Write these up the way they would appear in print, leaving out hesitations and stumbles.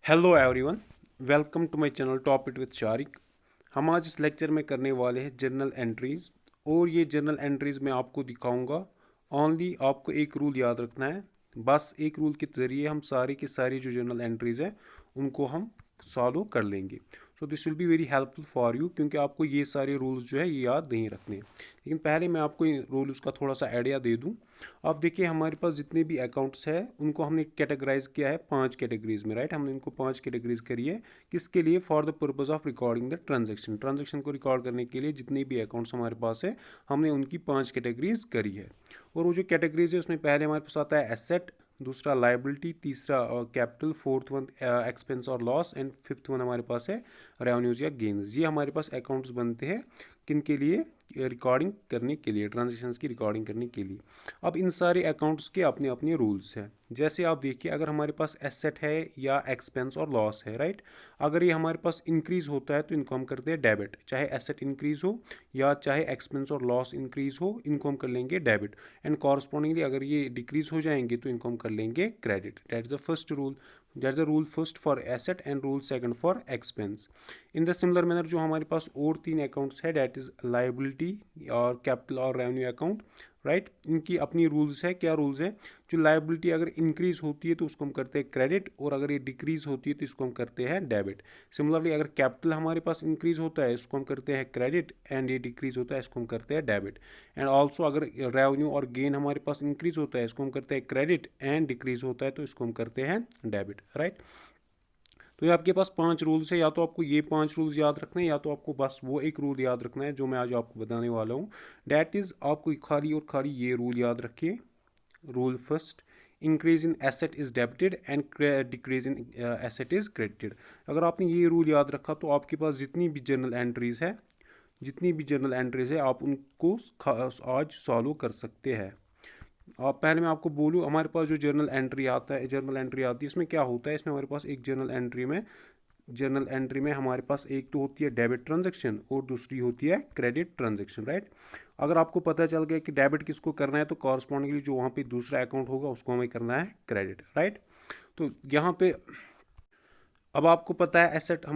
Hello everyone, welcome to my channel top it with Shariq. हम आज इस लेक्चर में करने वाले हैं जर्नल एंट्रीज। और ये जर्नल एंट्रीज मैं आपको दिखाऊंगा। ओनली आपको एक रूल याद रखना है। बस एक रूल के ज़रिए हम सारी की सारी जो जर्नल एंट्रीज हैं उनको हम सॉल्व कर लेंगे। So this will be very helpful for you, क्योंकि आपको ये सारे रूल्स जो है ये याद नहीं रखने। लेकिन पहले मैं आपको रूल्स का थोड़ा सा आइडिया दे दूँ। अब देखिए, हमारे पास जितने भी अकाउंट्स हैं उनको हमने कैटेगराइज किया है 5 कैटेगरीज में, राइट। हमने इनको 5 कैटेगरीज करी है। किसके लिए? For the purpose of recording the transaction को रिकॉर्ड करने के लिए जितने भी अकाउंट्स हमारे पास है हमने उनकी 5 कैटेगरीज करी है। और वो जो कैटेगरीज है उसमें पहले हमारे पास आता है एसेट, दूसरा लाइबिलिटी, तीसरा कैपिटल, फोर्थ वन एक्सपेंस और लॉस, एंड फिफ्थ वन हमारे पास है रेवेन्यूज या गेन्स। ये हमारे पास अकाउंट्स बनते हैं किन के लिए? रिकॉर्डिंग करने के लिए, ट्रांजेक्शन्स की रिकॉर्डिंग करने के लिए। अब इन सारे अकाउंट्स के अपने अपने रूल्स हैं। जैसे आप देखिए, अगर हमारे पास एसेट है या एक्सपेंस और लॉस है, राइट। अगर ये हमारे पास इंक्रीज होता है तो इनको हम करते हैं डेबिट। चाहे एसेट इंक्रीज हो या चाहे एक्सपेंस और लॉस इंक्रीज हो, इनको हम कर लेंगे डेबिट। एंड कॉरस्पॉन्डिंगली अगर ये डिक्रीज हो जाएंगे तो इनको हम कर लेंगे credit. That is the first rule. That is the rule first for asset and rule second for expense. In the similar manner जो हमारे पास और 3 अकाउंट्स है, दैट इज लाइबिलिटी और कैपिटल और रेवेन्यू अकाउंट, राइट। इनकी अपनी रूल्स है। क्या रूल्स है? जो लाइबिलिटी अगर इंक्रीज होती है तो उसको हम करते हैं क्रेडिट, और अगर ये डिक्रीज होती है तो इसको हम करते हैं डेबिट। सिमिलरली अगर कैपिटल हमारे पास इंक्रीज होता है इसको हम करते हैं क्रेडिट, एंड ये डिक्रीज होता है इसको हम करते हैं डेबिट। एंड ऑल्सो अगर रेवेन्यू और गेन हमारे पास इंक्रीज होता है इसको हम करते हैं क्रेडिट, एंड डिक्रीज होता है तो इसको हम करते हैं डेबिट, राइट। तो ये आपके पास 5 रूल्स है। या तो आपको ये 5 रूल्स याद रखना है या तो आपको बस वो एक रूल याद रखना है जो मैं आज आपको बताने वाला हूँ। डैट इज़ आपको खाली और खाली ये रूल याद रखिए। Rule first, increase in asset is debited and decrease in asset is credited. अगर आपने ये रूल याद रखा तो आपके पास जितनी भी जर्नल एंट्रीज है आप उनको आज सॉल्व कर सकते हैं। आप पहले मैं आपको बोलूँ, हमारे पास जो जर्नल एंट्री आती है इसमें क्या होता है? इसमें हमारे पास एक जर्नल एंट्री में हमारे पास एक तो होती है डेबिट ट्रांजैक्शन और दूसरी होती है क्रेडिट ट्रांजैक्शन, राइट। अगर आपको पता चल गया कि डेबिट किसको करना है तो कॉरस्पॉन्डिंगली जो वहाँ पे दूसरा अकाउंट होगा उसको हमें करना है क्रेडिट, राइट। तो यहाँ पे अब आपको पता है एसेट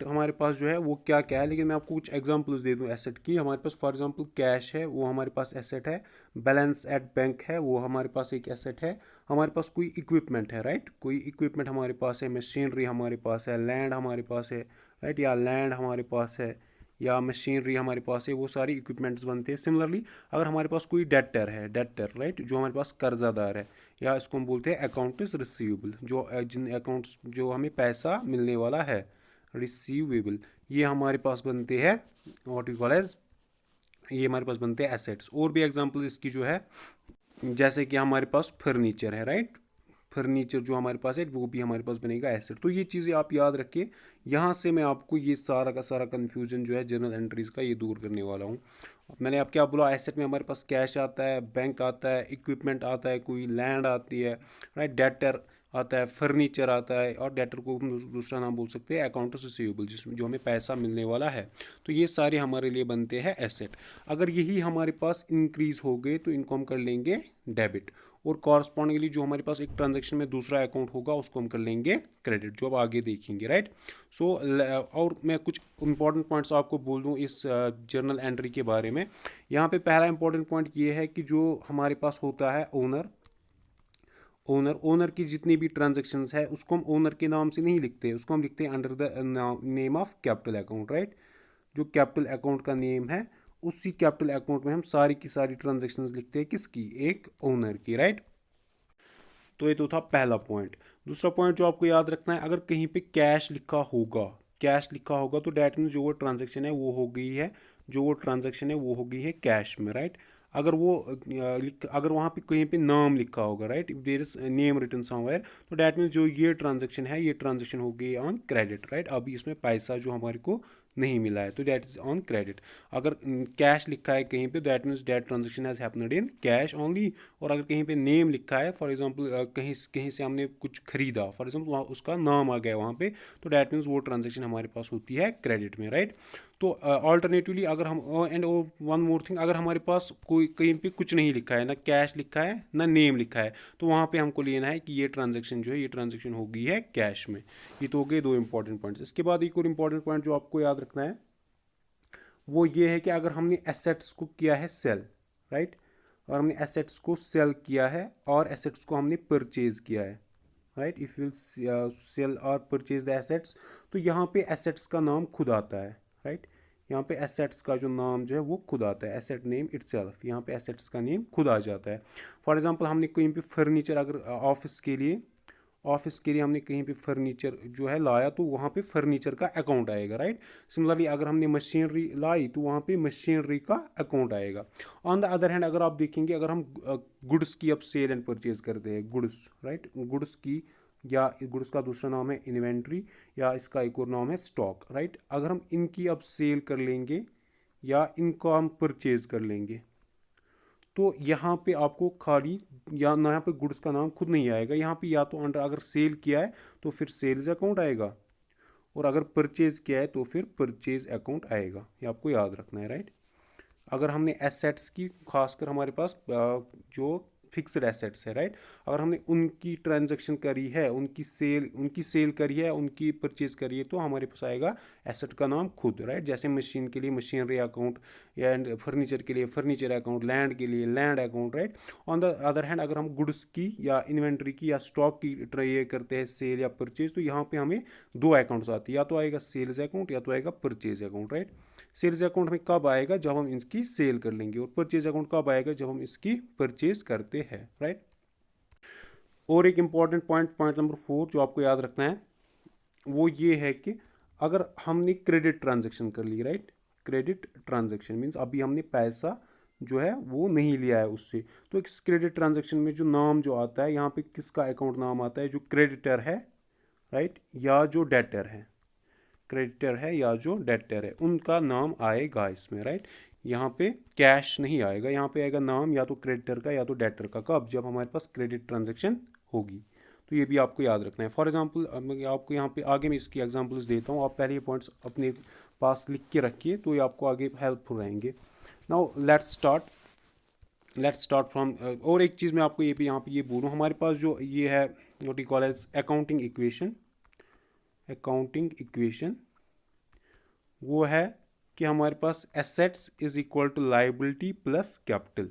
हमारे पास जो है वो क्या क्या है। लेकिन मैं आपको कुछ एग्जांपल्स दे दूं एसेट की। हमारे पास फॉर एग्जांपल कैश है, वो हमारे पास एसेट है। बैलेंस एट बैंक है, वो हमारे पास एक एसेट है। हमारे पास कोई इक्विपमेंट है, राइट। कोई इक्विपमेंट हमारे पास है, मशीनरी हमारे पास है, लैंड हमारे पास है, राइट। या लैंड हमारे पास है या मशीनरी हमारे पास है, वो सारी इक्विपमेंट्स बनते हैं। सिमिलरली अगर हमारे पास कोई डेटर, राइट, जो हमारे पास कर्जादार है, या इसको हम बोलते हैं अकाउंट्स रिसीवेबल, जो जिन अकाउंट्स जो हमें पैसा मिलने वाला है, रिसीवेबल, ये हमारे पास बनते हैं व्हाट यू कॉल एज, ये हमारे पास बनते हैं एसेट्स। और भी एग्जांपल इसकी जो है, जैसे कि हमारे पास फर्नीचर है, राइट। फर्नीचर जो हमारे पास है वो भी हमारे पास बनेगा एसेट। तो ये चीज़ें आप याद रखिए। यहाँ से मैं आपको ये सारा का सारा कन्फ्यूजन जो है जर्नल एंट्रीज का ये दूर करने वाला हूँ। मैंने आप क्या बोला, एसेट में हमारे पास कैश आता है, बैंक आता है, इक्विपमेंट आता है, कोई लैंड आती है, राइट, डेटर आता है, फर्नीचर आता है, और डेटर को हम दूसरा नाम बोल सकते हैं अकाउंट्स रिसीवेबल, जिसमें जो हमें पैसा मिलने वाला है। तो ये सारे हमारे लिए बनते हैं एसेट। अगर यही हमारे पास इंक्रीज हो गए तो इनको हम कर लेंगे डेबिट, और कॉरस्पॉन्डिंगली जो हमारे पास एक ट्रांजैक्शन में दूसरा अकाउंट होगा उसको हम कर लेंगे क्रेडिट, जो अब आगे देखेंगे, राइट। सो और मैं कुछ इंपॉर्टेंट पॉइंट्स आपको बोल दूं इस जर्नल एंट्री के बारे में। यहाँ पे पहला इंपॉर्टेंट पॉइंट ये है कि जो हमारे पास होता है ओनर की जितनी भी ट्रांजेक्शन्स है उसको हम ओनर के नाम से नहीं लिखते, उसको हम लिखते हैं under the name of capital account, right. जो कैपिटल अकाउंट का नेम है उसी कैपिटल अकाउंट में हम सारी की सारी ट्रांजेक्शन्स लिखते हैं, किसकी? एक ओनर की, राइट। तो ये तो था पहला पॉइंट। दूसरा पॉइंट जो आपको याद रखना है, अगर कहीं पे कैश लिखा होगा तो डैट मीन्स जो वो ट्रांजेक्शन है वो हो गई है कैश में, राइट। अगर वहाँ पे कहीं पे नाम लिखा होगा, right, if there is name written somewhere, तो डैट मीन्स जो ये ट्रांजेक्शन हो गई ऑन क्रेडिट, राइट। अभी इसमें पैसा जो हमारे को नहीं मिला है, तो दैट इज ऑन क्रेडिट। अगर कैश लिखा है कहीं पे, that means that transaction has happened in cash only. और अगर कहीं पे नेम लिखा है, फॉर एग्जांपल कहीं कहीं से हमने कुछ खरीदा, फॉर एग्जांपल वहाँ उसका नाम आ गया वहाँ पे, तो दैट मीन्स वो ट्रांजेक्शन हमारे पास होती है क्रेडिट में, राइट। तो ऑल्टरनेटिवली अगर हम एंड वन मोर थिंग, अगर हमारे पास कोई कहीं पे कुछ नहीं लिखा है, ना कैश लिखा है ना नेम लिखा है, तो वहाँ पे हमको लेना है कि ये ट्रांजेक्शन जो है, ये ट्रांजेक्शन हो गई है कैश में। ये तो हो गए दो इंपॉर्टेंट पॉइंट्स। इसके बाद एक और इंपॉर्टेंट पॉइंट जो आपको याद रखना है वो ये है कि अगर हमने एसेट्स को किया है सेल, राइट, और हमने एसेट्स को सेल किया है और एसेट्स को हमने परचेज किया है, राइट, इफ यू सेल और परचेज द एसेट्स, तो यहाँ पे एसेट्स का नाम खुद आता है, राइट। यहाँ पे एसेट्स का जो नाम जो है वो खुद आता है, एसेट नेम इटसेल्फ, यहाँ पे एसेट्स का नेम खुद आ जाता है। फॉर एग्जांपल हमने कहीं पे फर्नीचर, अगर ऑफिस के लिए हमने कहीं पे फर्नीचर जो है लाया, तो वहाँ पे फर्नीचर का अकाउंट आएगा, राइट। सिमिलरली अगर हमने मशीनरी लाई तो वहाँ पे मशीनरी का अकाउंट आएगा। ऑन द अदर हैंड अगर आप देखेंगे, अगर हम गुड्स की अब सेल एंड परचेज करते हैं, गुड्स, राइट, गुड्स की, या गुड्स का दूसरा नाम है इन्वेंट्री, या इसका एक और नाम है स्टॉक, राइट। अगर हम इनकी अब सेल कर लेंगे या इनको हम परचेज कर लेंगे, तो यहाँ पे आपको खाली या ना, यहाँ पे गुड्स का नाम खुद नहीं आएगा, यहाँ पे या तो अंडर अगर सेल किया है तो फिर सेल्स अकाउंट आएगा, और अगर परचेज किया है तो फिर परचेज अकाउंट आएगा। ये आपको याद रखना है, राइट। अगर हमने एसेट्स की, खासकर हमारे पास जो फिक्स्ड एसेट्स है, राइट, अगर हमने उनकी ट्रांजैक्शन करी है, उनकी सेल करी है, उनकी परचेज करी है, तो हमारे पास आएगा एसेट का नाम खुद, राइट। जैसे मशीन के लिए मशीनरी अकाउंट, एंड फर्नीचर के लिए फर्नीचर अकाउंट, लैंड के लिए land account, right. On the other hand अगर हम गुड्स की या इन्वेंट्री की या स्टॉक की ये करते हैं सेल या परचेज, तो यहाँ पे हमें दो अकाउंट्स आती है, या तो आएगा सेल्स अकाउंट या तो आएगा purchase account, right. Sales account में कब आएगा, जब हम इसकी सेल कर लेंगे, और परचेज अकाउंट कब आएगा, जब हम इसकी परचेज करते हैं, राइट। और एक इंपॉर्टेंट पॉइंट नंबर 4 जो आपको याद रखना है वो ये है कि अगर हमने क्रेडिट ट्रांजेक्शन कर ली, राइट, क्रेडिट ट्रांजेक्शन मीन्स अभी हमने पैसा जो है वो नहीं लिया है उससे, तो इस क्रेडिट ट्रांजेक्शन में जो नाम जो आता है, यहाँ पे किसका अकाउंट नाम आता है, जो क्रेडिटर है, राइट, या जो डेटर है, क्रेडिटर है या जो डेटर है, उनका नाम आएगा इसमें, राइट। यहाँ पे कैश नहीं आएगा, यहाँ पे आएगा नाम या तो क्रेडिटर का या तो डेटर का, कब, जब हमारे पास क्रेडिट ट्रांजेक्शन होगी। तो ये भी आपको याद रखना है। फॉर एग्जांपल मैं आपको यहाँ पे आगे मैं इसकी एग्जांपल्स देता हूँ, आप पहले ये पॉइंट्स अपने पास लिख के रखिए, तो ये आपको आगे हेल्पफुल रहेंगे। नाउ लेट्स स्टार्ट फ्रॉम, और एक चीज़ मैं आपको ये भी यहाँ पे ये बोलूँ, हमारे पास जो ये है what you call as accounting equation, वो है कि हमारे पास assets is equal to liability plus capital.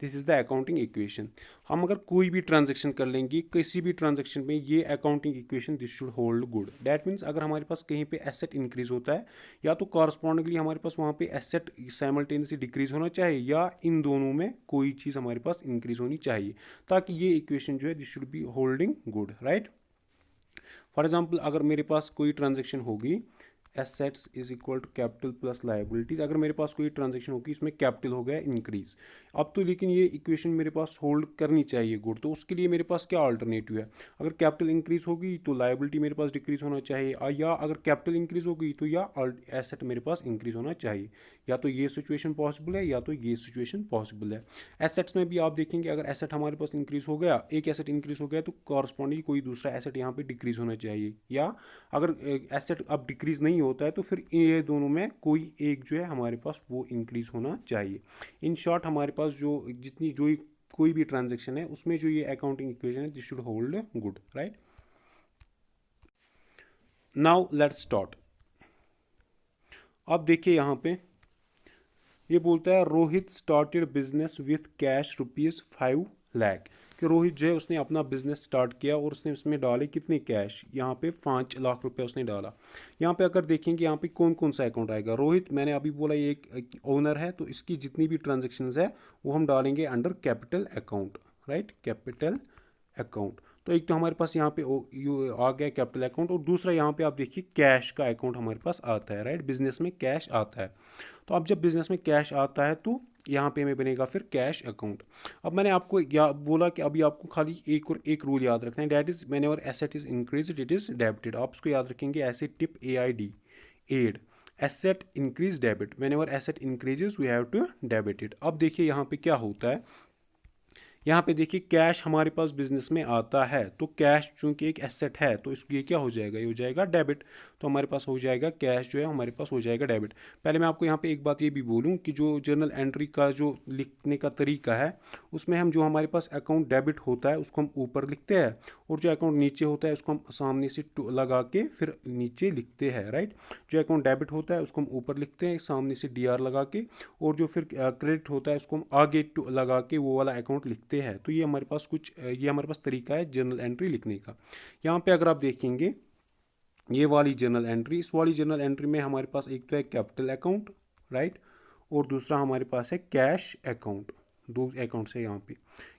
This is the accounting equation. हम अगर कोई भी ट्रांजेक्शन कर लेंगे, किसी भी ट्रांजेक्शन में ये accounting equation this should hold good. That means अगर हमारे पास कहीं पे एसेट इंक्रीज होता है, या तो कॉरस्पॉन्डिंगली हमारे पास वहाँ पे एसेट साइमल्टेनियसली डिक्रीज होना चाहिए, या इन दोनों में कोई चीज़ हमारे पास इंक्रीज होनी चाहिए, ताकि ये इक्वेशन जो है this should be holding good, right. For example अगर मेरे पास कोई ट्रांजेक्शन होगी, assets is equal to capital plus liabilities, अगर मेरे पास कोई ट्रांजेक्शन होगी इसमें कैपिटल हो गया इंक्रीज, अब तो लेकिन ये इक्वेशन मेरे पास होल्ड करनी चाहिए गुड, तो उसके लिए मेरे पास क्या अल्टरनेटिव है, अगर कैपिटल इंक्रीज होगी तो लाइबिलिटी मेरे पास डिक्रीज होना चाहिए, या अगर कैपिटल इंक्रीज होगी तो या एसेट मेरे पास इंक्रीज होना चाहिए। या तो ये सिचुएशन पॉसिबल है या तो ये सिचुएशन पॉसिबल है। एसेट्स में भी आप देखेंगे, अगर एसेट हमारे पास इंक्रीज हो गया, एक एसेट इंक्रीज हो गया, तो कॉरस्पॉन्डिंग कोई दूसरा एसेट यहाँ पे डिक्रीज होना चाहिए, या अगर एसेट अब डिक्रीज नहीं होता है तो फिर ये दोनों में कोई एक जो है हमारे पास वो इंक्रीज होना चाहिए। इन शॉर्ट हमारे पास जो जितनी जो कोई भी ट्रांजेक्शन है उसमें जो ये अकाउंटिंग इक्वेशन है this should hold good, right. Now let's start. अब देखिए यहाँ पे ये बोलता है Rohit started business with cash ₹5 lakh, कि रोहित जो है उसने अपना बिजनेस स्टार्ट किया और उसने उसमें डाले कितने कैश, यहाँ पे 5 लाख रुपए उसने डाला। यहाँ पे अगर देखेंगे यहाँ पे कौन कौन सा अकाउंट आएगा, रोहित मैंने अभी बोला ये एक ओनर है, तो इसकी जितनी भी ट्रांजेक्शन्स है वो हम डालेंगे under capital account, right, capital account. तो एक तो हमारे पास यहाँ पे आ गया कैपिटल अकाउंट, और दूसरा यहाँ पे आप देखिए कैश का अकाउंट हमारे पास आता है, राइट, बिजनेस में कैश आता है। तो अब जब बिजनेस में कैश आता है तो यहाँ पे हमें बनेगा फिर कैश अकाउंट। अब मैंने आपको बोला कि अभी आपको खाली एक रूल याद रखना है, that is whenever asset is increased it is debited. आप उसको याद रखेंगे ऐसे tip AID, aid. Asset increase debit, whenever asset increases we have to debit it. अब देखिए यहाँ पे क्या होता है, यहाँ पे देखिए कैश हमारे पास बिजनेस में आता है, तो कैश चूंकि एक एसेट है तो इसको ये क्या हो जाएगा, ये हो जाएगा डेबिट। तो हमारे पास हो जाएगा कैश जो है हमारे पास हो जाएगा डेबिट। पहले मैं आपको यहाँ पे एक बात ये भी बोलूँ कि जो जर्नल एंट्री का जो लिखने का तरीका है उसमें हम जो हमारे पास अकाउंट डेबिट होता है उसको हम ऊपर लिखते हैं, और जो अकाउंट नीचे होता है उसको हम सामने से लगा के फिर नीचे लिखते हैं, राइट। जो अकाउंट डेबिट होता है उसको हम ऊपर लिखते हैं सामने से DR लगा के, और जो फिर क्रेडिट होता है उसको हम आगे लगा के वो वाला अकाउंट लिखते हैं। तो ये हमारे पास ये हमारे पास तरीका है जर्नल एंट्री लिखने का। यहाँ पे अगर आप देखेंगे ये वाली जर्नल एंट्री, इस वाली जर्नल एंट्री में हमारे पास एक तो है कैपिटल अकाउंट, राइट, और दूसरा हमारे पास है कैश अकाउंट। दो अकाउंट्स है यहाँ पे।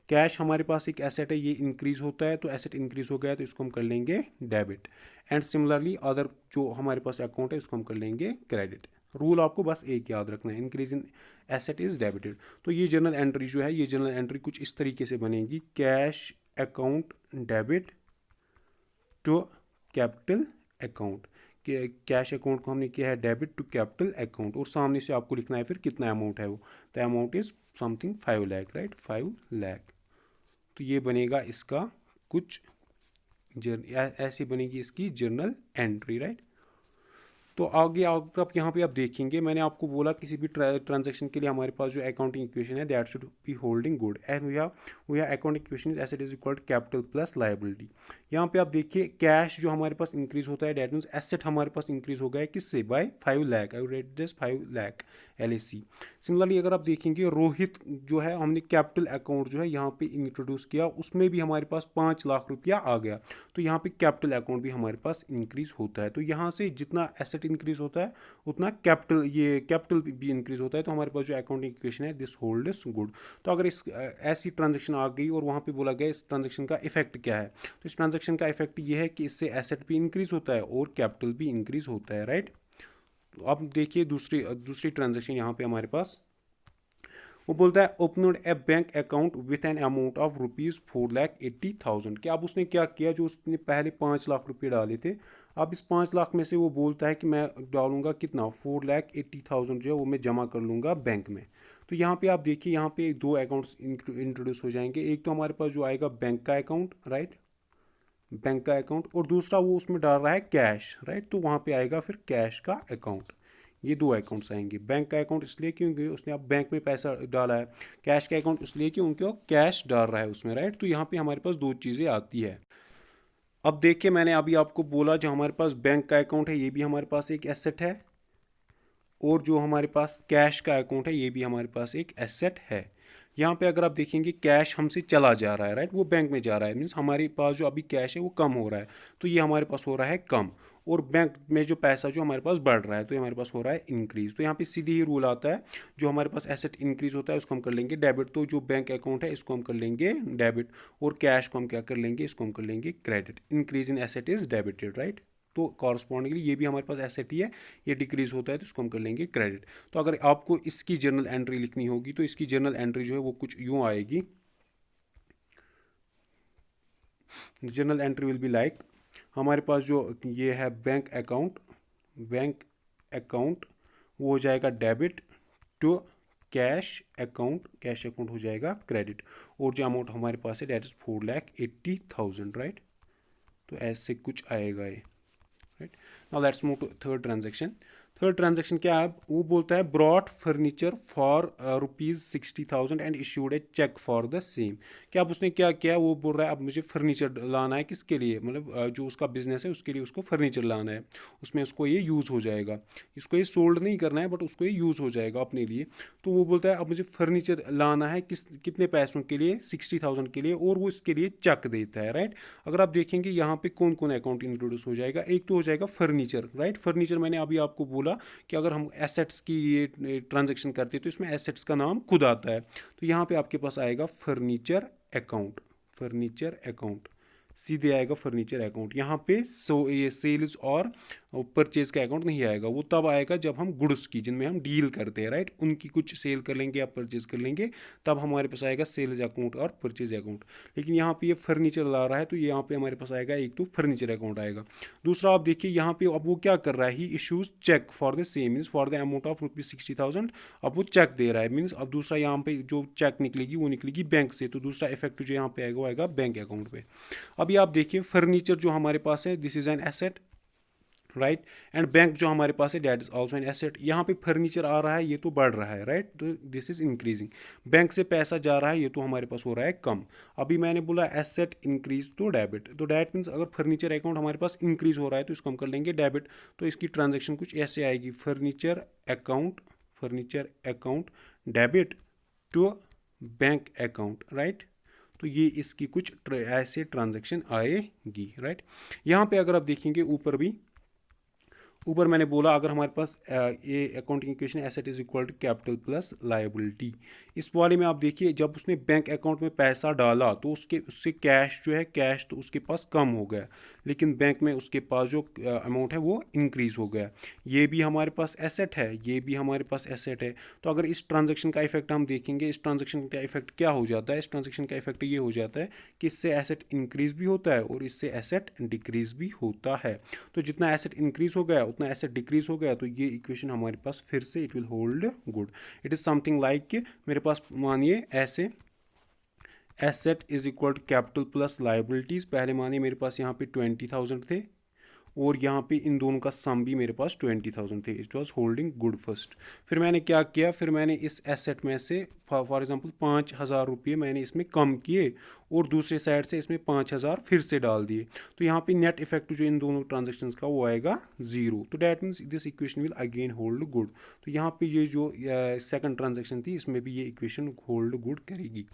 कैश हमारे पास एक एसेट है, ये इंक्रीज होता है, तो एसेट इंक्रीज हो गया तो इसको हम कर लेंगे डेबिट। एंड सिमिलरली अदर जो हमारे पास अकाउंट है इसको हम कर लेंगे क्रेडिट। रूल आपको बस एक याद रखना है, increase in asset is debited. तो ये जर्नल एंट्री जो है, ये जर्नल एंट्री कुछ इस तरीके से बनेगी, cash account debit to capital account. Cash account को हमने किया है डेबिट टू कैपिटल अकाउंट, और सामने से आपको लिखना है फिर कितना अमाउंट है वो, the amount is something 5 lakh, right, 5 lakh. तो ये बनेगा इसका कुछ ऐसी बनेगी इसकी जर्नल एंट्री, राइट। तो आगे आप यहाँ पे आप देखेंगे, मैंने आपको बोला किसी भी ट्रांजैक्शन के लिए हमारे पास जो अकाउंटिंग इक्वेशन है that should be holding good, and we have accounting equation asset is equal to capital plus liability. यहाँ पे आप देखिए कैश जो हमारे पास इंक्रीज होता है दैट मीन्स एसेट हमारे पास इंक्रीज हो गया है किससे, by 5 lakh. I write this 5 lakh LAC। Similarly अगर आप देखेंगे रोहित जो है हमने कैपिटल अकाउंट जो है यहाँ पे इंट्रोड्यूस किया, उसमें भी हमारे पास 5 लाख रुपया आ गया, तो यहाँ पे कैपिटल अकाउंट भी हमारे पास इंक्रीज होता है। तो यहाँ से जितना एसेट इंक्रीज होता है उतना कैपिटल भी इंक्रीज होता है। तो हमारे पास जो अकाउंटिंग इक्वेशन है दिस होल्ड इज गुड। तो अगर इस ऐसी ट्रांजेक्शन आ गई और वहाँ पे बोला गया इस ट्रांजेक्शन का इफेक्ट क्या है, तो इस ट्रांजेक्शन का इफेक्ट ये है कि इससे एसेट भी इंक्रीज होता है और कैपिटल भी इंक्रीज होता है, राइट। तो अब देखिए दूसरी ट्रांजेक्शन यहाँ पे हमारे पास वो बोलता है opened A bank account with an amount of ₹4,80,000। कि अब उसने क्या किया, जो उसने पहले 5 लाख रुपये डाले थे, अब इस 5 लाख में से वो बोलता है कि मैं डालूंगा कितना, 4,80,000 जो है वो मैं जमा कर लूँगा बैंक में। तो यहाँ पे आप देखिए यहाँ पे 2 अकाउंट्स इंट्रोड्यूस हो जाएंगे। एक तो हमारे पास जो आएगा बैंक का अकाउंट, राइट, बैंक का अकाउंट, और दूसरा वो उसमें डाल रहा है कैश, राइट, तो वहाँ पे आएगा फिर कैश का अकाउंट। ये 2 अकाउंट्स आएंगे। बैंक का अकाउंट इसलिए क्योंकि उसने अब बैंक में पैसा डाला है, कैश का अकाउंट इसलिए क्योंकि वो कैश डाल रहा है उसमें, राइट। तो यहाँ पे हमारे पास 2 चीज़ें आती है। अब देखिए मैंने अभी आपको बोला जो हमारे पास बैंक का अकाउंट है ये भी हमारे पास एक एसेट है, और जो हमारे पास कैश का अकाउंट है ये भी हमारे पास एक एसेट है। यहाँ पे अगर आप देखेंगे कैश हमसे चला जा रहा है, राइट, वो बैंक में जा रहा है, मीन्स हमारे पास जो अभी कैश है वो कम हो रहा है, तो ये हमारे पास हो रहा है कम, और बैंक में जो पैसा जो हमारे पास बढ़ रहा है तो ये हमारे पास हो रहा है इंक्रीज। तो यहाँ पे सीधी ही रूल आता है, जो हमारे पास एसेट इंक्रीज होता है उसको हम कर लेंगे डेबिट, तो जो बैंक अकाउंट है इसको हम कर लेंगे डेबिट, और कैश को हम क्या कर लेंगे, इसको हम कर लेंगे credit. Increase in asset is debited, right. तो कॉरस्पॉन्डिंगली ये भी हमारे पास एसेट ही है, ये डिक्रीज होता है तो इसको हम कर लेंगे क्रेडिट। तो अगर आपको इसकी जर्नल एंट्री लिखनी होगी तो इसकी जर्नल एंट्री जो है वो कुछ यूँ आएगी। Journal entry will be like, हमारे पास जो ये है बैंक अकाउंट वो हो जाएगा डेबिट टू कैश अकाउंट हो जाएगा क्रेडिट, और जो अमाउंट हमारे पास है डेट इज 4,80,000, राइट। तो ऐसे कुछ आएगा ये, right. Now let's move to third transaction. Third transaction क्या है, वो बोलता है brought furniture for ₹60,000 and issued a cheque for the same. कि अब उसने क्या किया, वो बोल रहा है अब मुझे फर्नीचर लाना है, किसके लिए, मतलब जो उसका बिजनेस है उसके लिए उसको फर्नीचर लाना है, उसमें उसको ये यूज़ हो जाएगा, इसको ये सोल्ड नहीं करना है बट उसको ये यूज़ हो जाएगा अपने लिए। तो वो बोलता है अब मुझे फर्नीचर लाना है कितने पैसों के लिए, 60,000 के लिए, और वो इसके लिए चेक देता है, राइट। अगर आप देखेंगे यहाँ पे कौन कौन अकाउंट इंट्रोड्यूस हो जाएगा, एक तो हो जाएगा फर्नीचर, राइट। फर्नीचर मैंने अभी आपको बोला कि अगर हम एसेट्स की ये ट्रांजैक्शन करते हैं तो इसमें एसेट्स का नाम खुद आता है, तो यहाँ पे आपके पास आएगा फर्नीचर अकाउंट। सीधे आएगा फर्नीचर अकाउंट। यहाँ पे ये सेल्स और परचेज का अकाउंट नहीं आएगा, वो तब आएगा जब हम गुड्स की जिनमें हम डील करते हैं, राइट, उनकी कुछ सेल कर लेंगे या परचेज कर लेंगे, तब हमारे पास आएगा सेल्स अकाउंट और परचेज अकाउंट। लेकिन यहाँ पे ये फर्नीचर ला रहा है तो यहाँ पे हमारे पास आएगा एक तो फर्नीचर अकाउंट आएगा। दूसरा आप देखिए यहाँ पे अब वो क्या कर रहा है, he issues cheque for the same, means for the amount of ₹60,000। अब वो चेक दे रहा है, मीन्स अब दूसरा यहाँ पे जो चेक निकलेगी वो निकलेगी बैंक से, तो दूसरा इफेक्ट जो यहाँ पे आएगा वो आएगा बैंक अकाउंट पे। अभी आप देखिए फर्नीचर जो हमारे पास है, this is an asset, right, and bank जो हमारे पास है that is also an asset. यहाँ पे फर्नीचर आ रहा है, ये तो बढ़ रहा है, राइट, तो दिस इज इंक्रीजिंग। बैंक से पैसा जा रहा है, ये तो हमारे पास हो रहा है कम। अभी मैंने बोला एसेट इंक्रीज तो डेबिट, तो डेट मीन्स अगर फर्नीचर अकाउंट हमारे पास इंक्रीज हो रहा है तो इसको हम कर लेंगे डेबिट। तो इसकी ट्रांजेक्शन कुछ ऐसे आएगी, furniture account debit to bank account, right. तो ये इसकी कुछ ऐसे ट्रांजेक्शन आएगी, राइट। यहाँ पे अगर आप देखेंगे ऊपर मैंने बोला अगर हमारे पास ये accounting equation asset is equal to capital plus liability, इस वाले में आप देखिए जब उसने बैंक अकाउंट में पैसा डाला तो उससे कैश जो है, कैश तो उसके पास कम हो गया, लेकिन बैंक में उसके पास जो अमाउंट है वो इंक्रीज हो गया। ये भी हमारे पास एसेट है, ये भी हमारे पास एसेट है। तो अगर इस ट्रांजेक्शन का इफेक्ट हम देखेंगे, इस ट्रांजेक्शन का इफेक्ट क्या हो जाता है, इस ट्रांजेक्शन का इफेक्ट ये हो जाता है कि इससे एसेट इंक्रीज भी होता है और इससे एसेट डिक्रीज भी होता है। तो जितना एसेट इंक्रीज हो गया उतना एसेट डिक्रीज हो गया, तो ये इक्वेशन हमारे पास फिर से it will hold good. It is something like कि मेरे पास मानिए ऐसे asset is equal to capital plus liabilities, पहले मानिए मेरे पास यहाँ पे 20,000 थे और यहाँ पे इन दोनों का सम भी मेरे पास 20,000 थे, it was holding good first. फिर मैंने क्या किया, फिर मैंने इस एसेट में से फॉर एग्जांपल 5,000 रुपये मैंने इसमें कम किए और दूसरे साइड से इसमें 5,000 फिर से डाल दिए, तो यहाँ पे नेट इफेक्ट जो इन दोनों ट्रांजेक्शन्स का वो आएगा 0। तो that means this equation will again hold good. तो यहाँ पे ये जो सेकंड ट्रांजेक्शन थी इसमें भी ये इक्वेशन होल्ड गुड करेगी।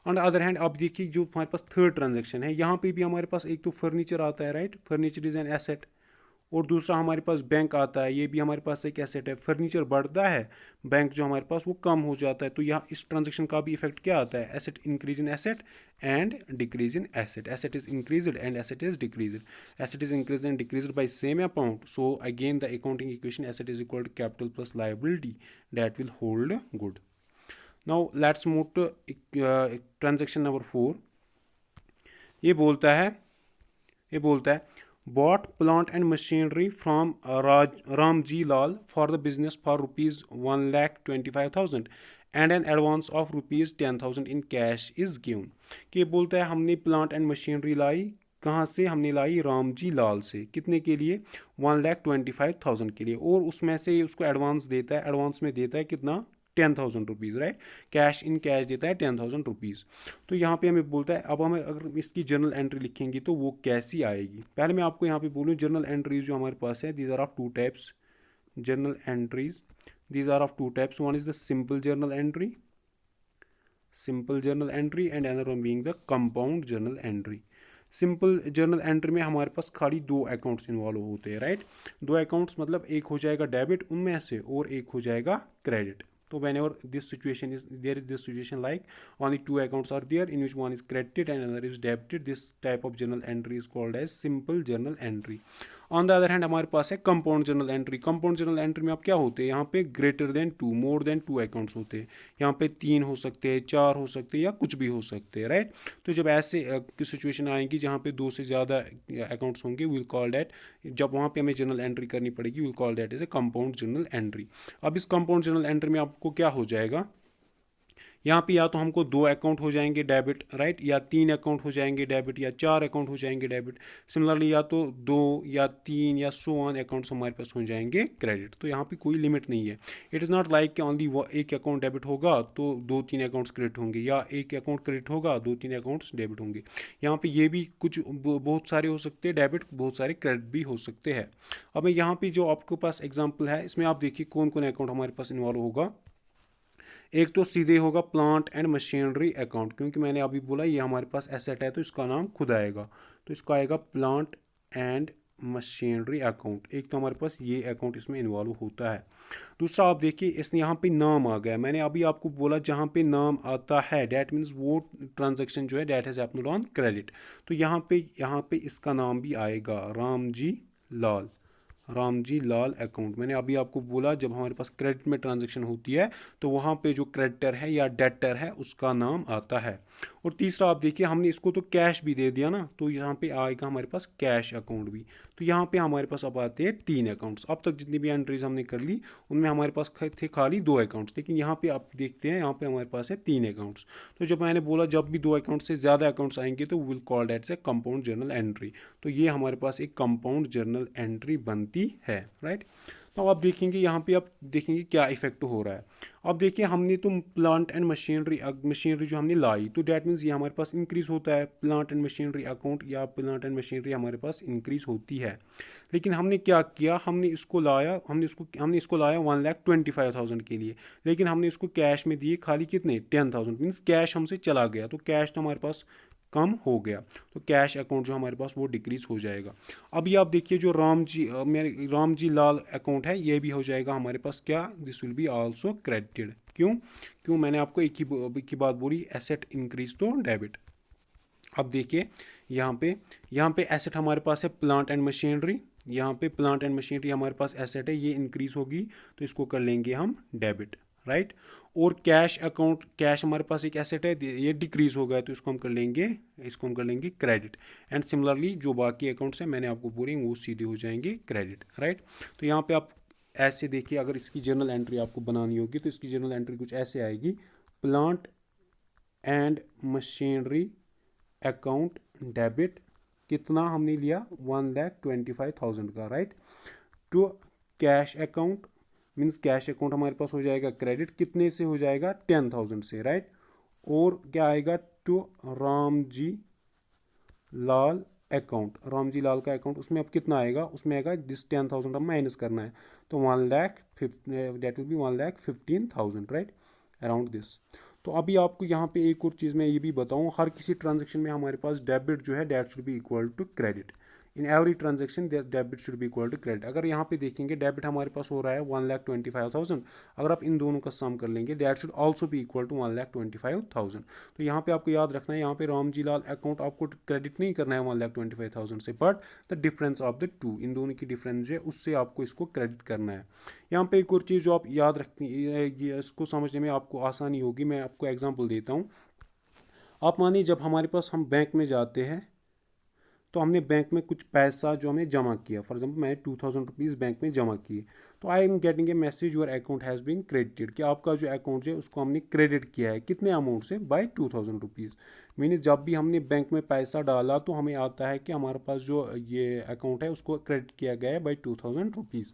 ऑन द अदर हैंड अब देखिए जो हमारे पास थर्ड ट्रांजेक्शन है, यहाँ पे भी हमारे पास एक तो फर्नीचर आता है, right, furniture is an asset, और दूसरा हमारे पास बैंक आता है, ये भी हमारे पास एक एसेट है। फर्नीचर बढ़ता है, बैंक जो हमारे पास वो कम हो जाता है, तो यहाँ इस ट्रांजेक्शन का भी इफेक्ट क्या आता है, asset increase in asset and decrease in asset, asset is increased and asset is decreased, asset is increase and decreased by same amount. So again the accounting equation asset is equal to capital plus liability that will hold good. Now let's move to transaction number 4। ये बोलता है bought plant and machinery from Ramji Lal for the business for ₹1,25,000 and an advance of ₹10,000 in cash is given। कि बोलता है हमने plant and machinery लाई, कहाँ से हमने लाई, रामजी लाल से, कितने के लिए, 1,25,000 के लिए, और उसमें से उसको एडवांस देता है, एडवांस में देता है कितना, 10,000 rupees, right, cash in cash देता है 10,000 रुपीज़। तो यहाँ पे हमें बोलता है अब हमें अगर इसकी जर्नल एंट्री लिखेंगे तो वो कैसी आएगी। पहले मैं आपको यहाँ पे बोलूँ जर्नल एंट्रीज जो हमारे पास है, these are of two types, journal entries, these are of two types, one is the simple journal entry and another one being the compound journal entry. Simple journal entry में हमारे पास खाली 2 accounts involve होते हैं, right, 2 accounts मतलब एक हो जाएगा debit उनमें से और एक हो जाएगा credit. So whenever this situation is there, is this situation like only 2 accounts are there in which one is credited and another is debited, this type of journal entry is called as simple journal entry। On the other hand हमारे पास है compound journal entry. Compound journal entry में आप क्या होते हैं, यहाँ पे greater than 2, more than 2 accounts होते हैं, यहाँ पे 3 हो सकते हैं, 4 हो सकते हैं या कुछ भी हो सकते हैं, राइट। तो जब ऐसे की सिचुएशन आएगी जहाँ पे 2 से ज़्यादा अकाउंट्स होंगे, विल कॉल दैट, जब वहाँ पे हमें जर्नल एंट्री करनी पड़ेगी, will call that is a compound journal entry. अब इस कंपाउंड जर्नल एंट्री में आपको क्या हो जाएगा, यहाँ पे या तो हमको 2 अकाउंट हो जाएंगे डेबिट, राइट, या 3 अकाउंट हो जाएंगे डेबिट, या 4 अकाउंट हो जाएंगे डेबिट। सिमिलरली या तो 2 या 3 या सो ऑन अकाउंट्स हमारे पास हो जाएंगे क्रेडिट। तो यहाँ पे कोई लिमिट नहीं है। इट इज़ नॉट लाइक कि ओनली एक अकाउंट डेबिट होगा तो 2-3 अकाउंट्स क्रेडिट होंगे, या एक अकाउंट क्रेडिट होगा 2-3 अकाउंट्स डेबिट होंगे। यहाँ पे ये भी कुछ बहुत सारे हो सकते हैं डेबिट, बहुत सारे क्रेडिट भी हो सकते हैं। अब मैं यहाँ पे जो आपके पास एग्जाम्पल है इसमें आप देखिए कौन कौन अकाउंट हमारे पास इन्वॉल्व होगा। एक तो सीधे होगा प्लांट एंड मशीनरी अकाउंट, क्योंकि मैंने अभी बोला ये हमारे पास एसेट है तो इसका नाम खुद आएगा, तो इसका आएगा प्लांट एंड मशीनरी अकाउंट, एक तो हमारे पास ये अकाउंट इसमें इन्वॉल्व होता है। दूसरा आप देखिए इसने यहाँ पे नाम आ गया, मैंने अभी आपको बोला जहाँ पे नाम आता है डैट मीन्स वो ट्रांजैक्शन जो है that has happened on credit. तो यहाँ पे इसका नाम भी आएगा राम जी लाल अकाउंट। मैंने अभी आपको बोला जब हमारे पास क्रेडिट में ट्रांजैक्शन होती है तो वहाँ पे जो क्रेडिटर है या डेटर है उसका नाम आता है। और तीसरा आप देखिए हमने इसको तो कैश भी दे दिया ना, तो यहाँ पे आएगा हमारे पास कैश अकाउंट भी। तो यहाँ पे हमारे पास अब आते हैं 3 अकाउंट्स। अब तक जितनी भी एंट्रीज हमने कर ली उनमें हमारे पास थे खाली 2 अकाउंट्स, लेकिन यहाँ पे आप देखते हैं यहाँ पे हमारे पास है 3 अकाउंट्स। तो जब मैंने बोला जब भी 2 अकाउंट से ज़्यादा अकाउंट्स आएंगे तो विल कॉल दैट से कंपाउंड जर्नल एंट्री। तो ये हमारे पास एक कंपाउंड जर्नल एंट्री बनती है, राइट। तो आप देखेंगे यहाँ पे आप देखेंगे क्या इफेक्ट हो रहा है। अब देखिए हमने तो प्लांट एंड मशीनरी जो हमने लाई, तो डैट मीन्स ये हमारे पास इंक्रीज होता है प्लांट एंड मशीनरी अकाउंट, या प्लांट एंड मशीनरी हमारे पास इंक्रीज होती है। लेकिन हमने क्या किया, हमने इसको लाया 1,25,000 के लिए, लेकिन हमने इसको कैश में दिए खाली कितने 10,000, मीन्स कैश हमसे चला गया, तो कैश तो हमारे पास कम हो गया, तो कैश अकाउंट जो हमारे पास वो डिक्रीज हो जाएगा। अभी आप देखिए जो राम जी लाल अकाउंट है ये भी हो जाएगा हमारे पास क्या, this will be also credited. क्यों मैंने आपको एक ही बात बोली, एसेट इंक्रीज तो डेबिट। अब देखिए यहाँ पे एसेट हमारे पास है प्लांट एंड मशीनरी, यहाँ पे प्लांट एंड मशीनरी हमारे पास एसेट है, ये इंक्रीज होगी तो इसको कर लेंगे हम डेबिट, राइट। और कैश अकाउंट, कैश हमारे पास एक एसेट है, ये डिक्रीज हो गया तो इसको हम कर लेंगे क्रेडिट। एंड सिमिलरली जो बाकी अकाउंट्स हैं मैंने आपको बोली वो सीधे हो जाएंगे क्रेडिट, राइट। तो यहाँ पे आप ऐसे देखिए, अगर इसकी जर्नल एंट्री आपको बनानी होगी तो इसकी जर्नल एंट्री कुछ ऐसे आएगी, plant and machinery account debit, कितना हमने लिया 1,25,000 का, right. To cash account, means cash account हमारे पास हो जाएगा क्रेडिट, कितने से हो जाएगा 10,000 से, राइट। और क्या आएगा to Ramji Lal account, Ramji Lal का अकाउंट, उसमें अब कितना आएगा, उसमें आएगा जिस 10,000 अब माइनस करना है तो 1,50,000 that will B 1,15,000, right, around this. तो अभी आपको यहाँ पे एक और चीज़ मैं ये भी बताऊँ, हर किसी ट्रांजेक्शन में हमारे पास डेबिट जो है that should be equal to credit. In every transaction debit should be equal to credit. अगर यहाँ पे देखेंगे डेबिट हमारे पास हो रहा है 1,25,000, अगर आप इन दोनों का सम कर लेंगे that should also be equal to 1,25,000। तो यहाँ पे आपको याद रखना है, यहाँ पे राम जी लाल अकाउंट आपको क्रेडिट नहीं करना है 1,25,000 से, but the difference of the two, इन दोनों की डिफरेंस है उससे आपको इसको क्रेडिट करना है। यहाँ पे एक और चीज़ जो आप याद रखनी, इसको समझने में आपको आसानी होगी, मैं आपको एग्जांपल देता हूँ। आप मानिए जब हमारे पास हम बैंक में जाते हैं तो हमने बैंक में कुछ पैसा जो हमने जमा किया, फॉर एग्जांपल मैंने 2,000 रुपीज़ बैंक में जमा किए, तो I am getting a message your account has been credited, कि आपका जो अकाउंट है उसको हमने क्रेडिट किया है, कितने अमाउंट से, बाय 2,000 रुपीज़। मीन्स जब भी हमने बैंक में पैसा डाला तो हमें आता है कि हमारे पास जो ये अकाउंट है उसको क्रेडिट किया गया है बाय 2,000 रुपीज़।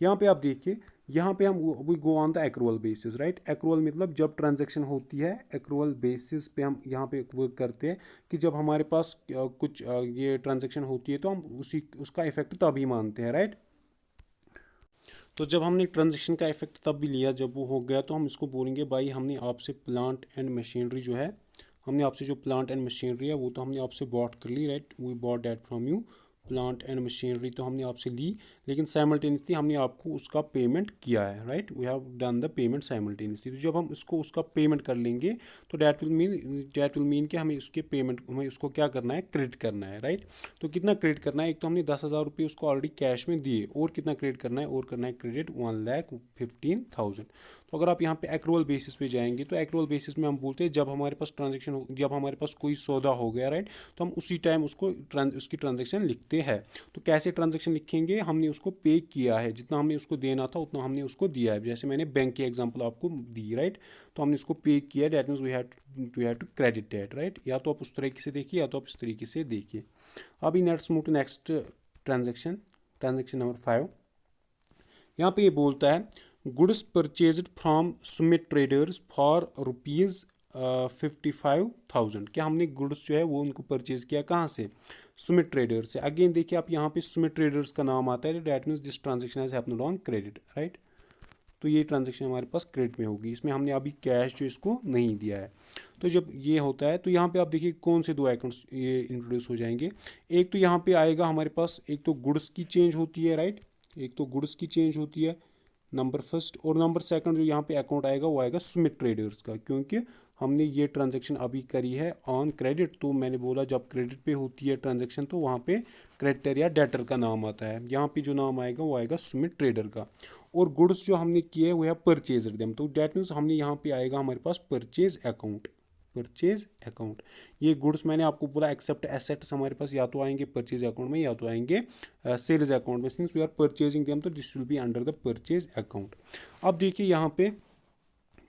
यहाँ पे आप देखिए, यहाँ पे हम we go on the accrual basis, right. Accrual मतलब जब ट्रांजैक्शन होती है एक्रूअल बेसिस पे हम यहाँ पे वर्क करते हैं, कि जब हमारे पास कुछ ये ट्रांजैक्शन होती है तो हम उसका इफेक्ट तभी मानते हैं, राइट। तो जब हमने ट्रांजैक्शन का इफेक्ट तब भी लिया जब वो हो गया, तो हम इसको बोलेंगे भाई हमने आपसे प्लांट एंड मशीनरी जो है, हमने आपसे जो प्लांट एंड मशीनरी है वो तो हमने आपसे बॉट कर ली, right, we bought that from you, plant and machinery तो हमने आपसे ली, लेकिन साइमल्टेनियसली हमने आपको उसका पेमेंट किया है, right, we have done the payment simultaneously. तो जब हम उसका पेमेंट कर लेंगे तो डैट विल मीन कि हमें उसको क्या करना है, क्रेडिट करना है, राइट। तो कितना क्रेडिट करना है, एक तो हमने 10,000 रुपये उसको ऑलरेडी कैश में दिए, और कितना क्रेडिट करना है, और करना है क्रेडिट 1,15,000। तो अगर आप यहाँ पे एक्रूअल बेसिस पे जाएंगे तो एक्रूअल बेसिस में हम बोलते हैं जब हमारे पास जब हमारे पास कोई सौदा हो गया, राइट, तो हम उसी टाइम उसकी ट्रांजेक्शन लिखते हैं। तो कैसे ट्रांजैक्शन लिखेंगे, हमने उसको पे किया है, जितना हमने उसको देना था उतना हमने उसको दिया है, जैसे मैंने बैंक की एग्जांपल आपको दी, राइट। तो हमने उसको पे किया, that means we have to credit that, right. या तो आप उस तरीके से देखिए या तो आप इस तरीके से देखिए। अभी let's move to next transaction number 5। यहाँ पे ये बोलता है goods purchased from Sumit traders for ₹55,000। क्या हमने गुड्स जो है वो उनको परचेज किया कहाँ से, सुमित ट्रेडर्स से। अगेन देखिए आप यहाँ पे सुमित ट्रेडर्स का नाम आता है, that means this transaction has happened on credit, right. तो ये ट्रांजेक्शन हमारे पास क्रेडिट में होगी, इसमें हमने अभी कैश जो इसको नहीं दिया है। तो जब ये होता है तो यहाँ पे आप देखिए कौन से दो अकाउंट्स ये इंट्रोड्यूस हो जाएंगे। एक तो यहाँ पे आएगा हमारे पास, एक तो गुड्स की चेंज होती है, राइट, एक तो गुड्स की चेंज होती है नंबर फर्स्ट, और नंबर सेकंड जो यहाँ पे अकाउंट आएगा वो आएगा स्मिथ ट्रेडर्स का, क्योंकि हमने ये ट्रांजैक्शन अभी करी है ऑन क्रेडिट। तो मैंने बोला जब क्रेडिट पे होती है ट्रांजैक्शन तो वहाँ पे क्रेडिटर या डेटर का नाम आता है, यहाँ पे जो नाम आएगा वो आएगा स्मिथ ट्रेडर का। और गुड्स जो हमने किए है वो है परचेज देम, तो डेट मीन्स हमने यहाँ पे आएगा हमारे पास परचेज अकाउंट, परचेज अकाउंट। ये गुड्स मैंने आपको बोला एक्सेप्ट एसेट्स हमारे पास या तो आएंगे परचेज अकाउंट में या तो आएंगे सेल्स अकाउंट में, since we are purchasing them तो this will be under the purchase account. अब देखिए यहाँ पे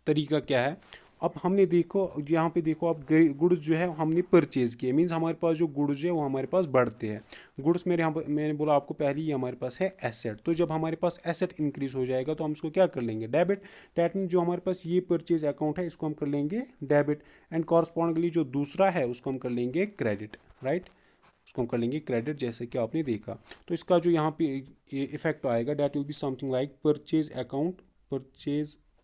तरीका क्या है। अब हमने देखो यहाँ पे देखो आप गुड्स जो है हमने परचेज किए, मीन्स हमारे पास जो गुड्स है वो हमारे पास बढ़ते हैं। गुड्स मेरे यहाँ पर मैंने बोला आपको पहले ही हमारे पास है एसेट, तो जब हमारे पास एसेट इंक्रीज हो जाएगा तो हम इसको क्या कर लेंगे डेबिट। डैट मीन जो हमारे पास ये परचेज अकाउंट है इसको हम कर लेंगे डेबिट, एंड कॉरस्पॉन्डिंगली जो दूसरा है उसको हम कर लेंगे क्रेडिट, राइट, उसको हम कर लेंगे क्रेडिट जैसे कि आपने देखा। तो इसका जो यहाँ पे इफेक्ट आएगा that will be something like purchase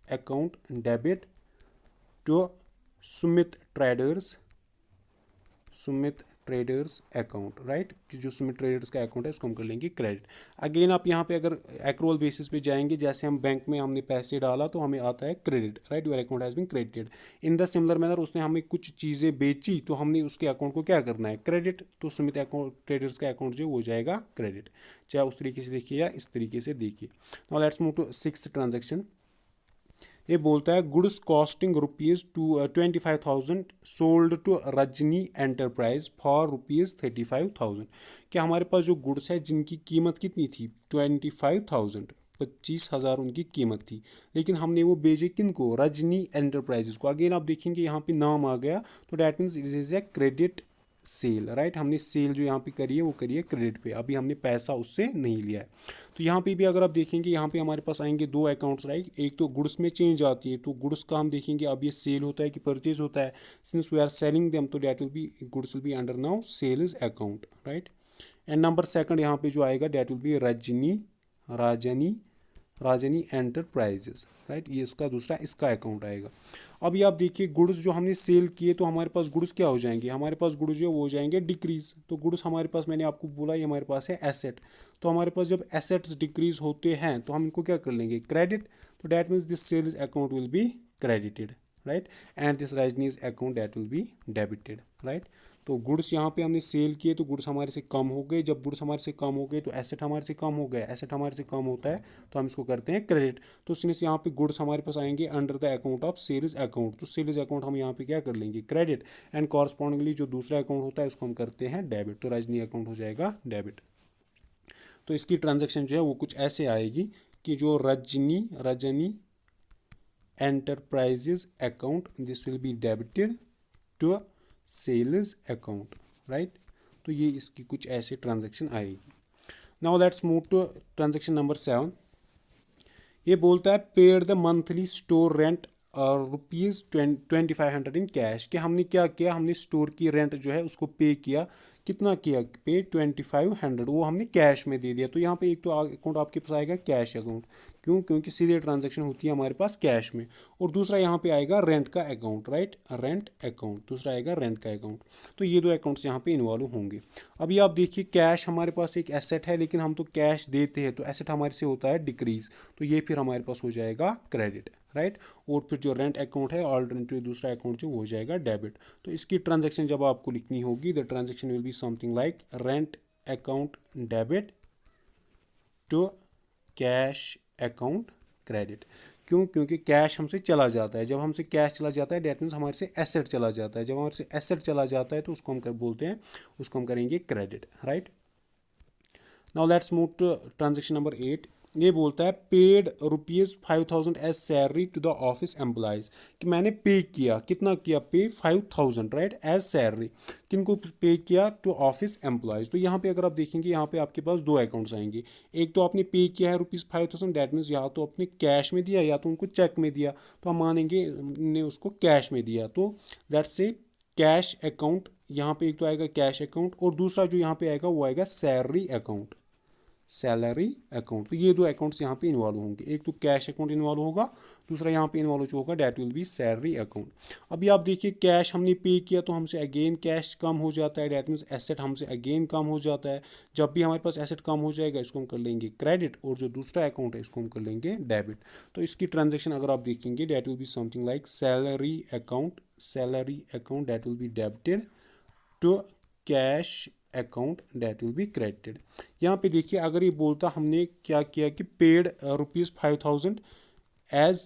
account debit to Sumit traders account, right, जो सुमित ट्रेडर्स का अकाउंट है उसको हम कर लेंगे क्रेडिट। अगेन आप यहाँ पे अगर एक्रोल बेसिस पे जाएंगे, जैसे हम बैंक में हमने पैसे डाला तो हमें आता है credit, right, your account has been credited. In the similar manner उसने हमें कुछ चीज़ें बेची तो हमने उसके अकाउंट को क्या करना है क्रेडिट, तो सुमित अकाउंट ट्रेडर्स का अकाउंट जो हो जाएगा क्रेडिट, चाहे उस तरीके से देखिए या इस तरीके से देखिए। Now let's move to sixth transaction. ये बोलता है goods costing ₹25,000 sold to Rajni enterprise for ₹35,000। क्या हमारे पास जो गुड्स है जिनकी कीमत कितनी थी 25,000, 25,000 उनकी कीमत थी, लेकिन हमने वो भेजे किन को, रजनी एंटरप्राइजेस को। अगेन आप देखेंगे यहाँ पे नाम आ गया तो that means it is a credit sale, right, हमने सेल जो यहाँ पे करी है वो करी है क्रेडिट पे, अभी हमने पैसा उससे नहीं लिया है। तो यहाँ पे भी अगर आप देखेंगे यहाँ पे हमारे पास आएंगे दो अकाउंट्स, राइट, एक तो गुड्स में चेंज आती है तो गुड्स का हम देखेंगे अब ये सेल होता है कि परचेज होता है, since we are selling them तो डेट will be goods will be under now sales account, right. And number second यहाँ पे जो आएगा डेट will be Rajni Enterprises, right, ये इसका दूसरा इसका अकाउंट आएगा। अभी आप देखिए गुड्स जो हमने सेल किए तो हमारे पास गुड्स क्या हो जाएंगे, हमारे पास गुड्स जो वो हो जाएंगे डिक्रीज। तो गुड्स हमारे पास मैंने आपको बोला ये हमारे पास है एसेट, तो हमारे पास जब एसेट्स डिक्रीज होते हैं तो हम इनको क्या कर लेंगे क्रेडिट, तो that means this sales account will be credited, right, and this Rajni's account that will be debited, right. तो गुड्स यहाँ पे हमने सेल किए तो गुड्स हमारे से कम हो गए, जब गुड्स हमारे से कम हो गए तो एसेट हमारे से कम हो गया, एसेट हमारे से कम होता है तो हम इसको करते हैं क्रेडिट। तो सिंस यहाँ पे गुड्स हमारे पास आएंगे under the account of sales account, तो सेल्स अकाउंट हम यहाँ पे क्या कर लेंगे क्रेडिट, एंड कॉरस्पॉन्डिंगली जो दूसरा अकाउंट होता है उसको हम करते हैं डेबिट, तो रजनी अकाउंट हो जाएगा डेबिट। तो इसकी ट्रांजेक्शन जो है वो कुछ ऐसे आएगी कि जो Rajni enterprises account this will be debited to sales account, right. तो ये इसकी कुछ ऐसे ट्रांजैक्शन आएगी। Now let's move to transaction number 7। ये बोलता है paid the monthly store rent ₹2500 in cash, कि हमने क्या किया, हमने स्टोर की रेंट जो है उसको पे किया, कितना किया पे 2500, वो हमने कैश में दे दिया। तो यहाँ पे एक तो अकाउंट आपके पास आएगा कैश अकाउंट, क्यों, क्योंकि सीधे ट्रांजैक्शन होती है हमारे पास कैश में, और दूसरा यहाँ पे आएगा रेंट का अकाउंट, राइट, रेंट अकाउंट, दूसरा आएगा रेंट का अकाउंट। तो ये दो अकाउंट्स यहाँ पे इन्वॉल्व होंगे। अभी आप देखिए कैश हमारे पास एक एसेट है, लेकिन हम तो कैश देते हैं तो एसेट हमारे से होता है डिक्रीज, तो ये फिर हमारे पास हो जाएगा क्रेडिट, राइट। और फिर जो रेंट अकाउंट है ऑल्टरनेटिव दूसरा अकाउंट जो हो जाएगा डेबिट। तो इसकी ट्रांजैक्शन जब आपको लिखनी होगी the transaction will be something like rent account debit to cash account credit. क्यों, क्योंकि कैश हमसे चला जाता है, जब हमसे कैश चला जाता है डेट मीन्स हमारे से एसेट चला जाता है, जब हमारे से एसेट चला जाता है तो उसको हम बोलते हैं, उसको हम करेंगे credit, right. Now let's move to transaction number 8। ये बोलता है paid ₹5,000 as salary to the office employees, कि मैंने पे किया, कितना किया पे 5,000, राइट, एज सैलरी, किनको पे किया टू ऑफिस एम्प्लॉयज़। तो यहाँ पे अगर आप देखेंगे यहाँ पे आपके पास दो अकाउंट्स आएंगे, एक तो आपने पे किया है ₹5,000, डैट मीन्स या तो आपने कैश में दिया या तो उनको चेक में दिया, तो हम मानेंगे ने उसको कैश में दिया, तो दैट्स से कैश अकाउंट। यहाँ पे एक तो आएगा कैश अकाउंट और दूसरा जो यहाँ पे आएगा वो आएगा सैलरी अकाउंट, सैलरी अकाउंट। तो ये दो अकाउंट्स यहाँ पे इन्वॉल्व होंगे, एक तो कैश अकाउंट इन्वॉल्व होगा, दूसरा यहाँ पे इन्वॉल्व जो होगा that will be salary account. अभी आप देखिए कैश हमने पे किया तो हमसे अगेन कैश कम हो जाता है, डेट मीन्स एसेट हमसे अगेन कम हो जाता है। जब भी हमारे पास एसेट कम हो जाएगा इसको हम कर लेंगे क्रेडिट, और जो दूसरा अकाउंट है इसको हम कर लेंगे डेबिट। तो इसकी ट्रांजेक्शन अगर आप देखेंगे that will be something like salary account that will be debited to cash account that will be credited. यहाँ पे देखिए अगर ये बोलता हमने क्या किया कि paid ₹5000 as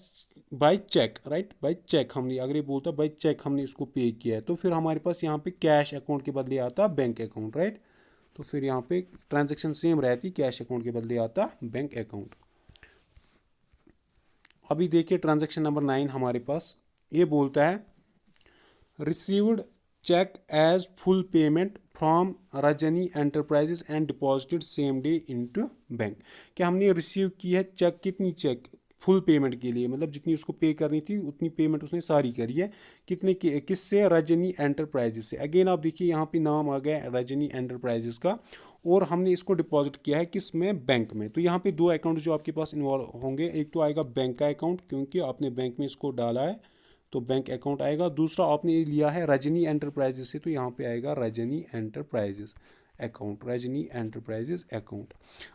by cheque, right, by cheque हमने, अगर ये बोलता बाय चेक हमने इसको पे किया है तो फिर हमारे पास यहाँ पे कैश अकाउंट के बदले आता बैंक अकाउंट, राइट। तो फिर यहाँ पे ट्रांजेक्शन सेम रहती, कैश अकाउंट के बदले आता बैंक अकाउंट। अभी देखिए ट्रांजेक्शन नंबर 9 हमारे पास ये बोलता है received cheque as full payment from Rajni enterprises and deposited same day into bank. क्या हमने रिसीव की है चेक, कितनी चेक, फुल पेमेंट के लिए, मतलब जितनी उसको पे करनी थी उतनी पेमेंट उसने सारी करी है, कितने की, किससे, रजनी एंटरप्राइजेस से। अगेन आप देखिए यहाँ पे नाम आ गया रजनी एंटरप्राइजेस का, और हमने इसको डिपॉजिट किया है किस में, बैंक में। तो यहाँ पे दो अकाउंट जो आपके पास इन्वॉल्व होंगे, एक तो आएगा बैंक का अकाउंट क्योंकि आपने बैंक में इसको डाला है तो बैंक अकाउंट आएगा, दूसरा आपने लिया है रजनी एंटरप्राइजेस से तो यहाँ पे आएगा Rajni enterprises account, Rajni enterprises account.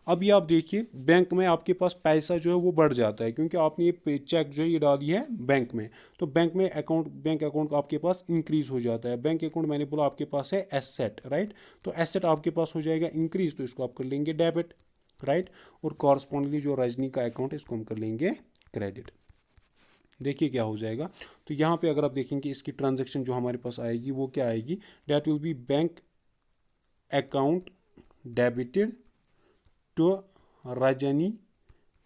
अभी आप देखिए बैंक में आपके पास पैसा जो है वो बढ़ जाता है क्योंकि आपने ये चेक जो है ये डाली है बैंक में, तो बैंक अकाउंट आपके पास इंक्रीज हो जाता है। बैंक अकाउंट मैंने बोला आपके पास है एसेट, राइट, तो एसेट आपके पास हो जाएगा इंक्रीज, तो इसको आप कर लेंगे डेबिट, राइट, और कॉरस्पॉन्डिंगली जो रजनी का अकाउंट है इसको हम कर लेंगे क्रेडिट। देखिए क्या हो जाएगा। तो यहाँ पे अगर आप देखेंगे इसकी ट्रांजैक्शन जो हमारे पास आएगी वो क्या आएगी, that will be bank account debited to Rajni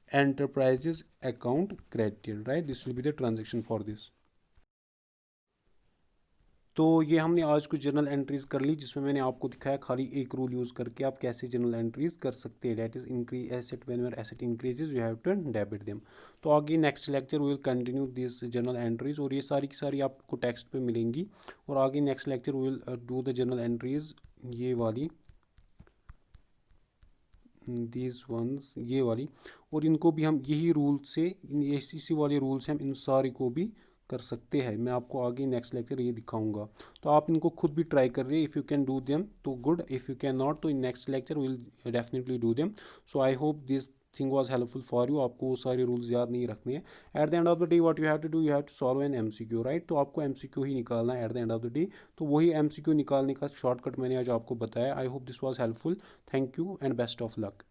enterprises account credited, right, this will be the transaction for this. तो ये हमने आज कुछ जर्नल एंट्रीज कर ली जिसमें मैंने आपको दिखाया खाली एक रूल यूज़ करके आप कैसे जर्नल एंट्रीज कर सकते हैं, that is increase asset, whenever asset increases you have to debit them. तो आगे next lecture will continue this journal entries, और ये सारी की सारी आपको टेक्स्ट पे मिलेंगी, और आगे next lecture will do the journal entries, ये वाली, दीज वंस, ये वाली, और इनको भी हम यही रूल से, इसी वाले रूल से हम इन सारी को भी कर सकते हैं। मैं आपको आगे नेक्स्ट लेक्चर ये दिखाऊंगा, तो आप इनको खुद भी ट्राई कर रहे हैं। If you can do them तो good, if you can not तो in next lecture will definitely do them. So I hope this thing was helpful for you. आपको वो सारे रूल्स याद नहीं रखने हैं। At the end of the day what you have to do, you have to solve an MCQ, right. तो आपको MCQ ही निकालना है at the end of the day. तो वही एमसीक्यू निकालने का शॉर्टकट मैंने आज आपको बताया। आई hope this was helpful. Thank you and best of luck.